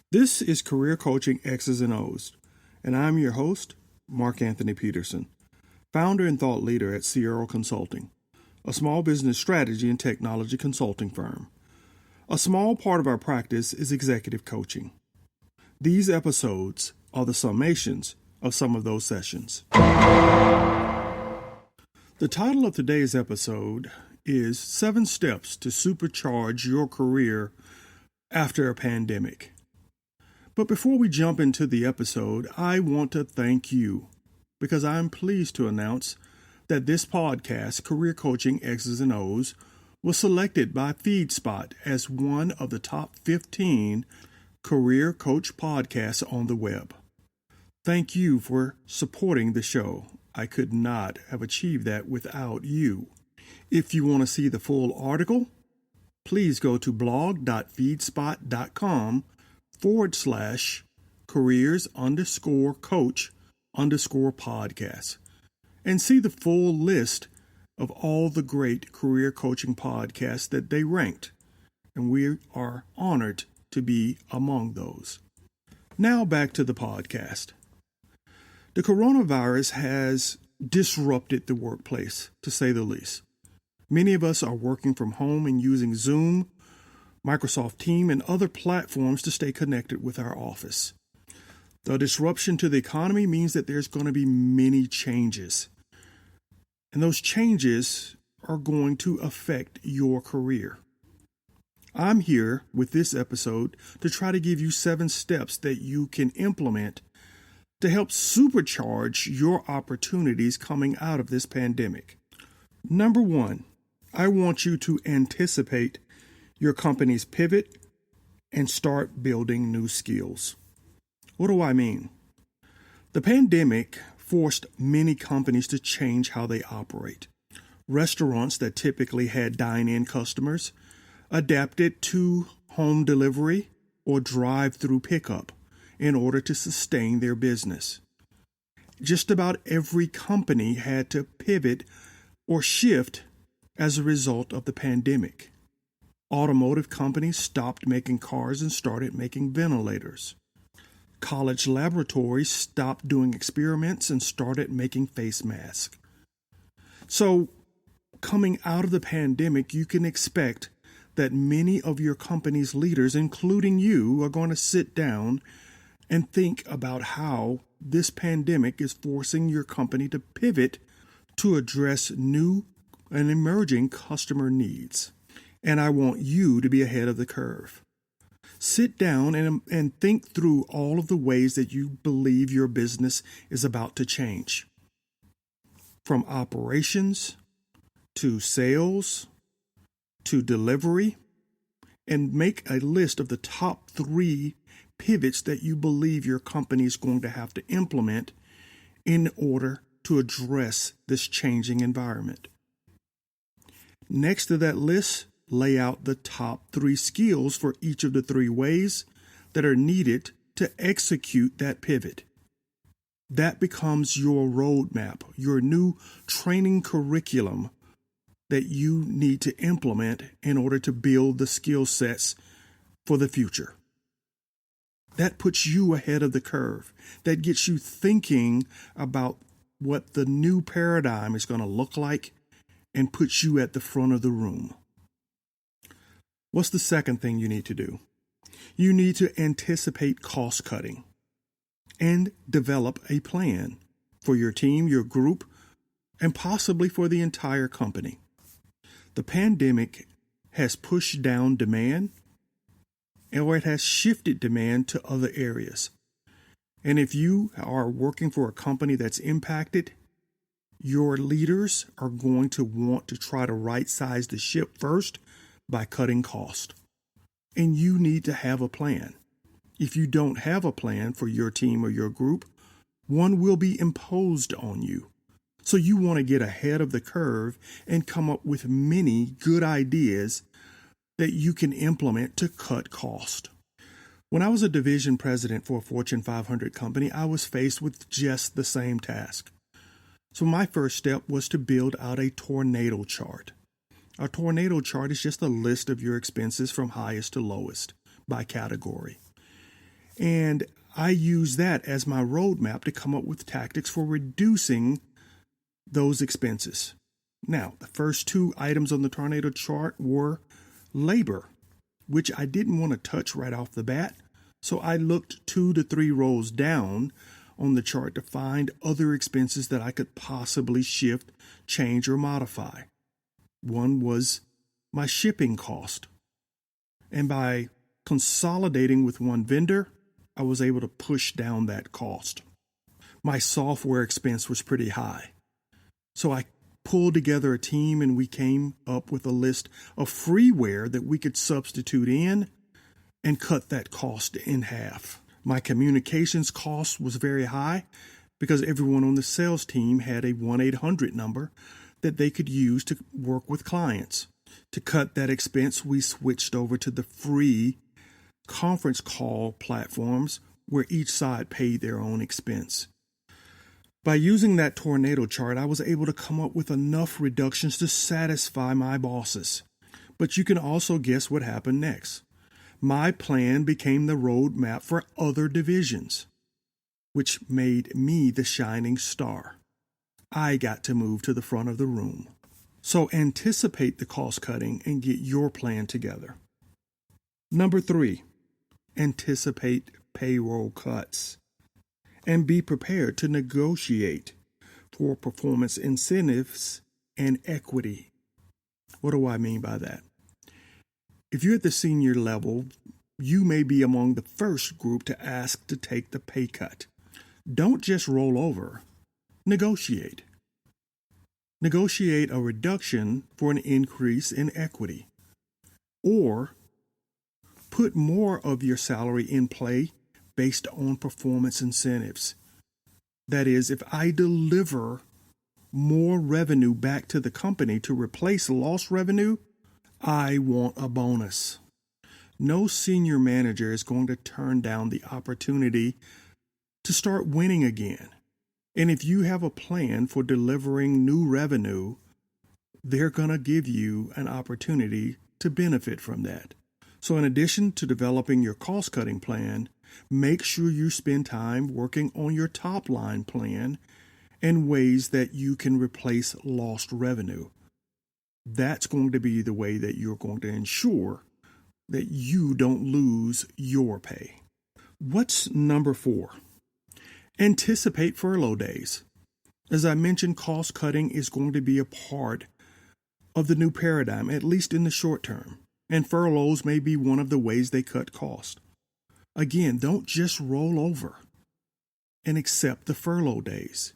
This is Career Coaching X's and O's, and I'm your host, Mark Anthony Peterson, founder and thought leader at Sierra Consulting, a small business strategy and technology consulting firm. A small part of our practice is executive coaching. These episodes are the summations of some of those sessions. The title of today's episode is 7 Steps to Supercharge Your Career After a Pandemic. But before we jump into the episode, I want to thank you because I'm pleased to announce that this podcast, Career Coaching X's and O's, was selected by FeedSpot as one of the top 15 career coach podcasts on the web. Thank you for supporting the show. I could not have achieved that without you. If you want to see the full article, please go to blog.feedspot.com/careers_coach_podcast and see the full list of all the great career coaching podcasts that they ranked. And we are honored to be among those. Now back to the podcast. The coronavirus has disrupted the workplace, to say the least. Many of us are working from home and using Zoom, Microsoft Teams, and other platforms to stay connected with our office. The disruption to the economy means that there's going to be many changes. And those changes are going to affect your career. I'm here with this episode to try to give you 7 steps that you can implement to help supercharge your opportunities coming out of this pandemic. Number 1, I want you to anticipate your company's pivot and start building new skills. What do I mean? The pandemic forced many companies to change how they operate. Restaurants that typically had dine-in customers adapted to home delivery or drive-through pickup in order to sustain their business. Just about every company had to pivot or shift as a result of the pandemic. Automotive companies stopped making cars and started making ventilators. College laboratories stopped doing experiments and started making face masks. So, coming out of the pandemic, you can expect that many of your company's leaders, including you, are going to sit down and think about how this pandemic is forcing your company to pivot to address new and emerging customer needs. And I want you to be ahead of the curve. Sit down and think through all of the ways that you believe your business is about to change. From operations to sales to delivery, and make a list of the top 3 pivots that you believe your company is going to have to implement in order to address this changing environment. Next to that list, lay out the top 3 skills for each of the 3 ways that are needed to execute that pivot. That becomes your roadmap, your new training curriculum that you need to implement in order to build the skill sets for the future. That puts you ahead of the curve. That gets you thinking about what the new paradigm is going to look like and puts you at the front of the room. What's the second thing you need to do? You need to anticipate cost cutting and develop a plan for your team, your group, and possibly for the entire company. The pandemic has pushed down demand, or it has shifted demand to other areas. And if you are working for a company that's impacted, your leaders are going to want to try to right-size the ship first by cutting cost. And you need to have a plan. If you don't have a plan for your team or your group, one will be imposed on you. So you want to get ahead of the curve and come up with many good ideas that you can implement to cut cost. When I was a division president for a Fortune 500 company, I was faced with just the same task. So my first step was to build out a tornado chart. A tornado chart is just a list of your expenses from highest to lowest by category. And I use that as my roadmap to come up with tactics for reducing those expenses. Now, the first two items on the tornado chart were labor, which I didn't want to touch right off the bat. So I looked 2 to 3 rows down on the chart to find other expenses that I could possibly shift, change, or modify. One was my shipping cost. And by consolidating with one vendor, I was able to push down that cost. My software expense was pretty high. So I pulled together a team and we came up with a list of freeware that we could substitute in and cut that cost in half. My communications cost was very high because everyone on the sales team had a 1-800 number that they could use to work with clients. To cut that expense, we switched over to the free conference call platforms where each side paid their own expense. By using that tornado chart, I was able to come up with enough reductions to satisfy my bosses. But you can also guess what happened next. My plan became the roadmap for other divisions, which made me the shining star. I got to move to the front of the room. So anticipate the cost cutting and get your plan together. Number 3, anticipate payroll cuts and be prepared to negotiate for performance incentives and equity. What do I mean by that? If you're at the senior level, you may be among the first group to ask to take the pay cut. Don't just roll over. Negotiate. Negotiate a reduction for an increase in equity. Or put more of your salary in play based on performance incentives. That is, if I deliver more revenue back to the company to replace lost revenue, I want a bonus. No senior manager is going to turn down the opportunity to start winning again. And if you have a plan for delivering new revenue, they're going to give you an opportunity to benefit from that. So in addition to developing your cost-cutting plan, make sure you spend time working on your top-line plan and ways that you can replace lost revenue. That's going to be the way that you're going to ensure that you don't lose your pay. What's number 4? Anticipate furlough days. As I mentioned, cost cutting is going to be a part of the new paradigm, at least in the short term. And furloughs may be one of the ways they cut cost. Again, don't just roll over and accept the furlough days.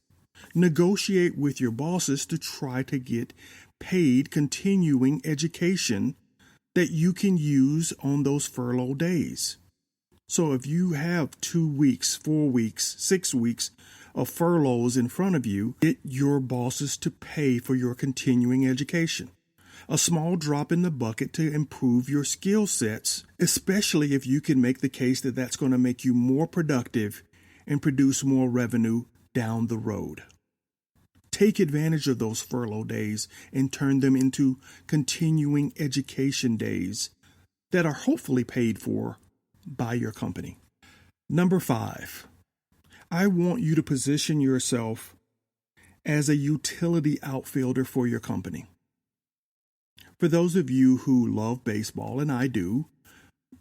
Negotiate with your bosses to try to get paid continuing education that you can use on those furlough days. So if you have 2 weeks, 4 weeks, 6 weeks of furloughs in front of you, get your bosses to pay for your continuing education. A small drop in the bucket to improve your skill sets, especially if you can make the case that that's going to make you more productive and produce more revenue down the road. Take advantage of those furlough days and turn them into continuing education days that are hopefully paid for by your company. Number 5, I want you to position yourself as a utility outfielder for your company. For those of you who love baseball, and I do,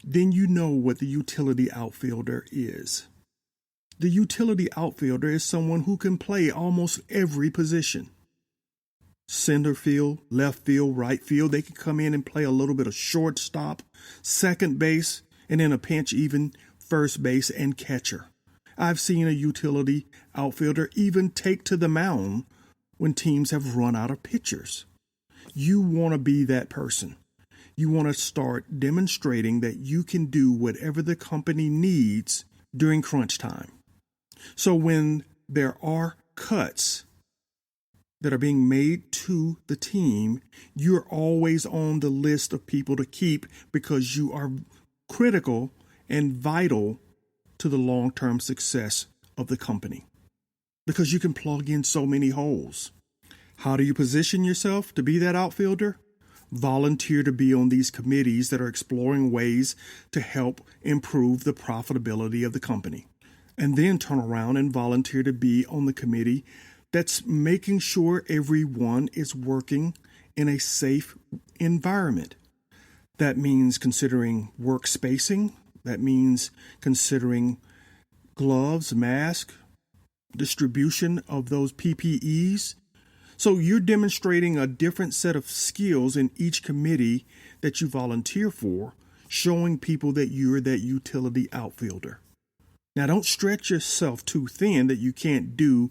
then you know what the utility outfielder is. The utility outfielder is someone who can play almost every position. Center field, left field, right field. They can come in and play a little bit of shortstop, second base, and in a pinch, even first base and catcher. I've seen a utility outfielder even take to the mound when teams have run out of pitchers. You want to be that person. You want to start demonstrating that you can do whatever the company needs during crunch time. So when there are cuts that are being made to the team, you're always on the list of people to keep because you are critical and vital to the long-term success of the company. Because you can plug in so many holes. How do you position yourself to be that outfielder? Volunteer to be on these committees that are exploring ways to help improve the profitability of the company. And then turn around and volunteer to be on the committee that's making sure everyone is working in a safe environment. That means considering work spacing. That means considering gloves, masks, distribution of those PPEs. So you're demonstrating a different set of skills in each committee that you volunteer for, showing people that you're that utility outfielder. Now, don't stretch yourself too thin that you can't do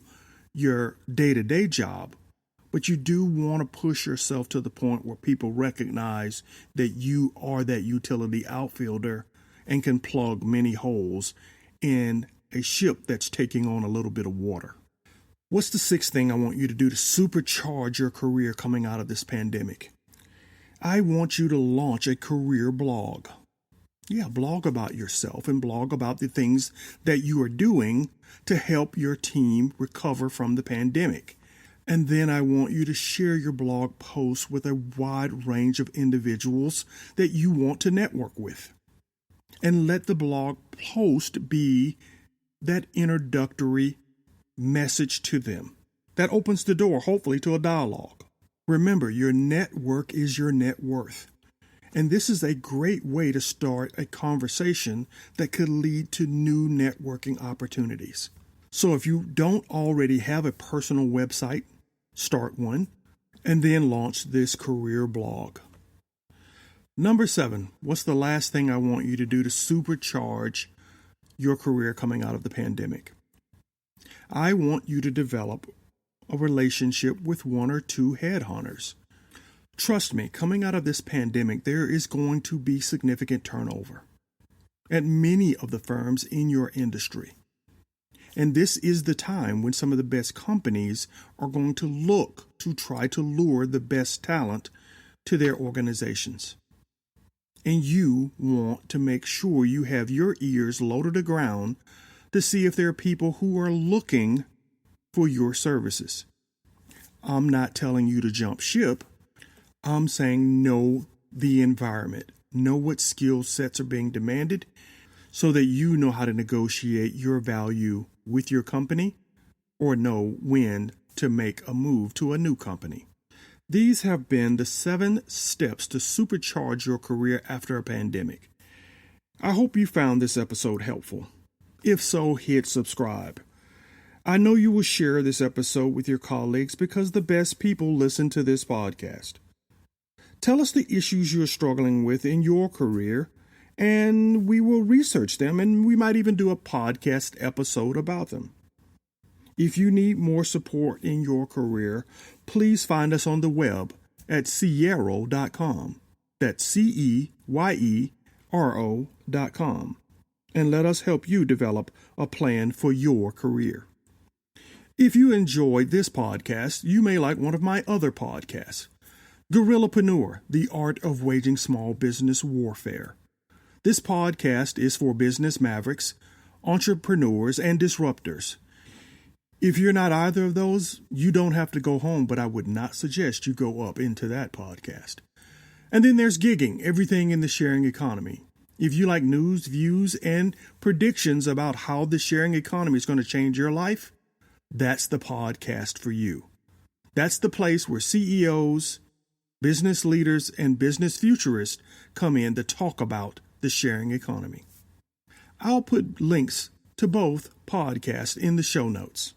your day-to-day job, but you do want to push yourself to the point where people recognize that you are that utility outfielder and can plug many holes in a ship that's taking on a little bit of water. What's the sixth thing I want you to do to supercharge your career coming out of this pandemic? I want you to launch a career blog. Yeah, blog about yourself and blog about the things that you are doing to help your team recover from the pandemic. And then I want you to share your blog posts with a wide range of individuals that you want to network with. And let the blog post be that introductory message to them that opens the door, hopefully, to a dialogue. Remember, your network is your net worth. And this is a great way to start a conversation that could lead to new networking opportunities. So if you don't already have a personal website, start one and then launch this career blog. Number 7, what's the last thing I want you to do to supercharge your career coming out of the pandemic? I want you to develop a relationship with 1 or 2 headhunters. Trust me, coming out of this pandemic, there is going to be significant turnover at many of the firms in your industry. And this is the time when some of the best companies are going to look to try to lure the best talent to their organizations. And you want to make sure you have your ears low to the ground to see if there are people who are looking for your services. I'm not telling you to jump ship. I'm saying know the environment, know what skill sets are being demanded so that you know how to negotiate your value with your company or know when to make a move to a new company. These have been the 7 steps to supercharge your career after a pandemic. I hope you found this episode helpful. If so, hit subscribe. I know you will share this episode with your colleagues because the best people listen to this podcast. Tell us the issues you're struggling with in your career, and we will research them, and we might even do a podcast episode about them. If you need more support in your career, please find us on the web at ceyero.com. That's CEYERO.com. And let us help you develop a plan for your career. If you enjoyed this podcast, you may like one of my other podcasts, Guerrillapreneur, the Art of Waging Small Business Warfare. This podcast is for business mavericks, entrepreneurs, and disruptors. If you're not either of those, you don't have to go home, but I would not suggest you go up into that podcast. And then there's gigging, everything in the sharing economy. If you like news, views, and predictions about how the sharing economy is going to change your life, that's the podcast for you. That's the place where CEOs, business leaders, and business futurists come in to talk about the sharing economy. I'll put links to both podcasts in the show notes.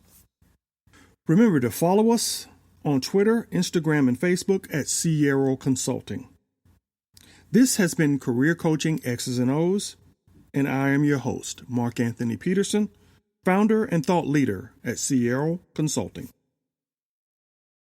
Remember to follow us on Twitter, Instagram, and Facebook at Ceyero Consulting. This has been Career Coaching X's and O's, and I am your host, Mark Anthony Peterson, founder and thought leader at Ceyero Consulting.